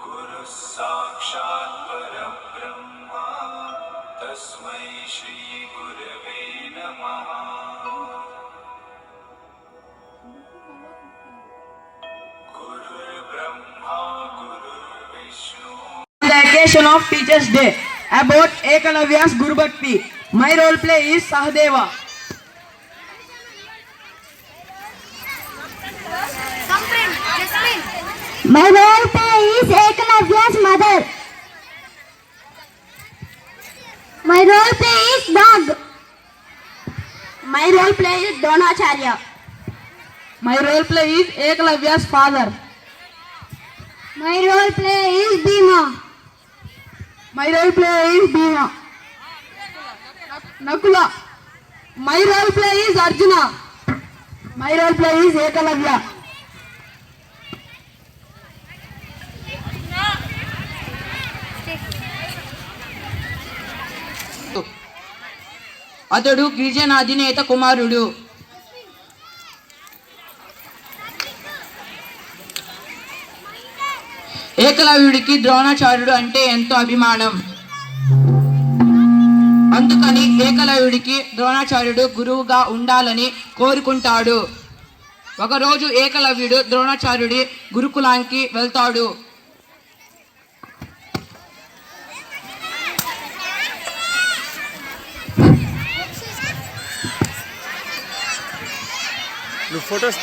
गुरुः साक्षात् परब्रह्मा तस्मै श्री गुरवे नमः। गुरुर्ब्रह्मा गुरुर्विष्णु। The occasion of Teachers' Day about Ekalavya's Guru Bhakti. My role play is Sahadeva. My role play is Ekalavya's mother. My role play is dog. My role play is Dronacharya. My role play is Ekalavya's father. My role play is Bhima. My role play is Bhima. Nakula. My role play is Arjuna. My role play is Ekalavya. అతడు గిరిజన అధినేత కుమారుడు. ఏకలవ్యుడికి ద్రోణాచార్యుడు అంటే ఎంతో అభిమానం. అందుకని ఏకలవ్యుడికి ద్రోణాచార్యుడు గురువుగా ఉండాలని కోరుకుంటాడు. ఒకరోజు ఏకలవ్యుడు ద్రోణాచార్యుడి గురుకులానికి వెళ్తాడు.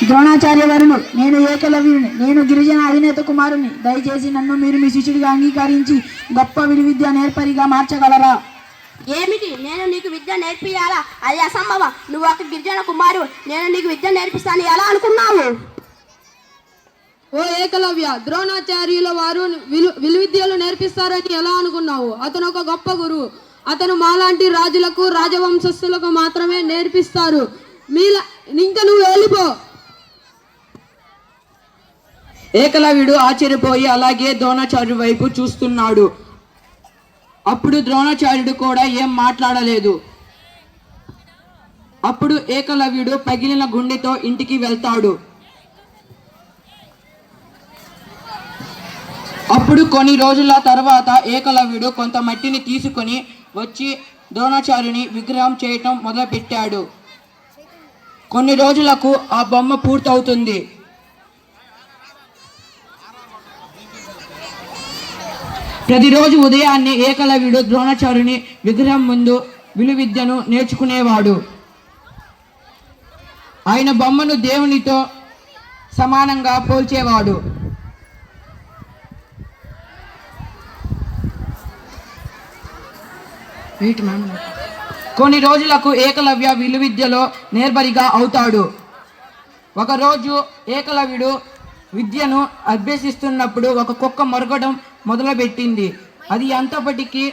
ద్రోణాచార్య వరుణు, నేను ఏకలవ్యుని, నేను గిరిజన అధినేత కుమారుని. దయచేసి నన్ను మీరు మీ శిష్యుడిగా అంగీకరించి గొప్ప విలువిద్య నేర్పరిగా మార్చగలరా? ఏమిటి? నేను నీకు విద్య నేర్పియాలా? అది అసంభవం. నువ్వు ఒక గిరిజన కుమారు, నేను నీకు విద్య నేర్పిస్తాను ఎలా అనుకున్నావు? ఓ ఏకలవ్య, ద్రోణాచార్యుల వారు విలువిద్యలు నేర్పిస్తారని ఎలా అనుకున్నావు? అతను ఒక గొప్ప గురువు. అతను మాలాంటి రాజులకు రాజవంశస్థులకు మాత్రమే నేర్పిస్తారు. ఇంకా నువ్వు వెళ్ళిపో. ఏకలవ్యుడు ఆశ్చర్యపోయి అలాగే ద్రోణాచార్యుడి వైపు చూస్తున్నాడు. అప్పుడు ద్రోణాచార్యుడు కూడా ఏం మాట్లాడలేదు. అప్పుడు ఏకలవ్యుడు పగిలిన గుండెతో ఇంటికి వెళ్తాడు. అప్పుడు కొన్ని రోజుల తర్వాత ఏకలవ్యుడు కొంత మట్టిని తీసుకొని వచ్చి ద్రోణాచార్యుని విగ్రహం చేయటం మొదలుపెట్టాడు. కొన్ని రోజులకు ఆ బొమ్మ పూర్తవుతుంది. ప్రతిరోజు ఉదయాన్నే ఏకలవ్యుడు ద్రోణాచార్యుని విగ్రహం ముందు విలువిద్యను నేర్చుకునేవాడు. ఆయన బొమ్మను దేవునితో సమానంగా పోల్చేవాడు. కొన్ని రోజులకు ఏకలవ్య విలువిద్యలో నేర్బరిగా అవుతాడు. ఒకరోజు ఏకలవ్యుడు విద్యను అభ్యసిస్తున్నప్పుడు ఒక కుక్క మొరగడం మొదలుపెట్టింది. అది అంతప్పటికీ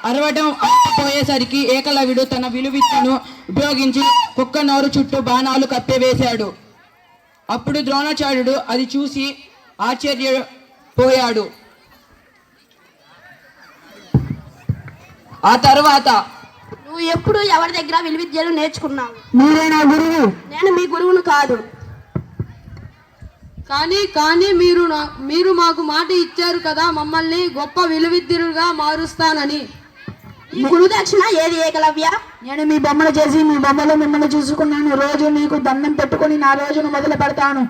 అరవడం పోయేసరికి ఏకలవ్యుడు తన విలువిద్యను ఉపయోగించి కుక్క నోరు చుట్టూ బాణాలు కప్పివేశాడు. అప్పుడు ద్రోణాచార్యుడు అది చూసి ఆశ్చర్యపోయాడు. ఆ తర్వాత, నువ్వు ఎప్పుడు ఎవరి దగ్గర విలువిద్యలు నేర్చుకున్నావు? మీరే నా గురువు. నేను మీ గురువును కాదు. కానీ మీరు మాకు మాట ఇచ్చారు కదా, మమ్మల్ని గొప్ప విలువిద్యులుగా మారుస్తానని. ఈ గురుదక్షిణ ఏది ఏకలవ్య? నేను మీ బొమ్మలు చేసి మీ బొమ్మలో మిమ్మల్ని చూసుకున్నాను. రోజు నీకు దండం పెట్టుకుని నా రోజును మొదలు పెడతాను.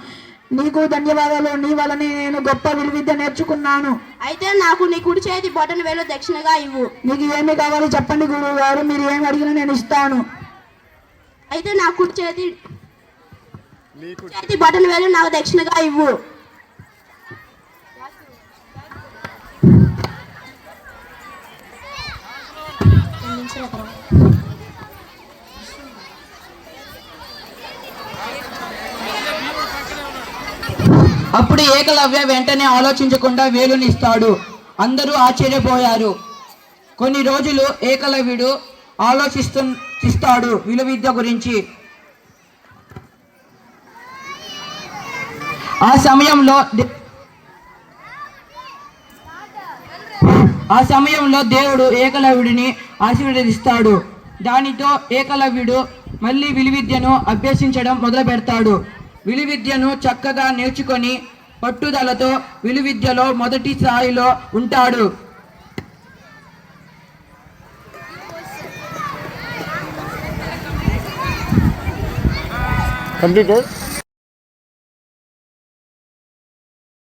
నీకు ధన్యవాదాలు. నీ వలనే నేను గొప్ప విలువిద్య నేర్చుకున్నాను. అయితే నాకు నీ కుడి చేతి బొటన వేలు దక్షిణగా ఇవ్వు. మీకు ఏమి కావాలో చెప్పండి గురువు గారు, మీరు ఏమి అడిగినా నేను ఇస్తాను. అయితే నా కుడి చేతి బొటన వేలు నాకు దక్షిణగా ఇవ్వు. అప్పుడు ఏకలవ్య వెంటనే ఆలోచించకుండా వేలునిస్తాడు. అందరూ ఆశ్చర్యపోయారు. కొన్ని రోజులు ఏకలవ్యుడు ఆలోచిస్తాడు విలువిద్య గురించి. ఆ సమయంలో దేవుడు ఏకలవ్యుడిని ఆశీర్వదిస్తాడు. దానితో ఏకలవ్యుడు మళ్ళీ విలువిద్యను అభ్యసించడం మొదలు పెడతాడు. విలువిద్యను చక్కగా నేర్చుకొని పట్టుదలతో విలువిద్యలో మొదటి స్థాయిలో ఉంటాడు. Completed.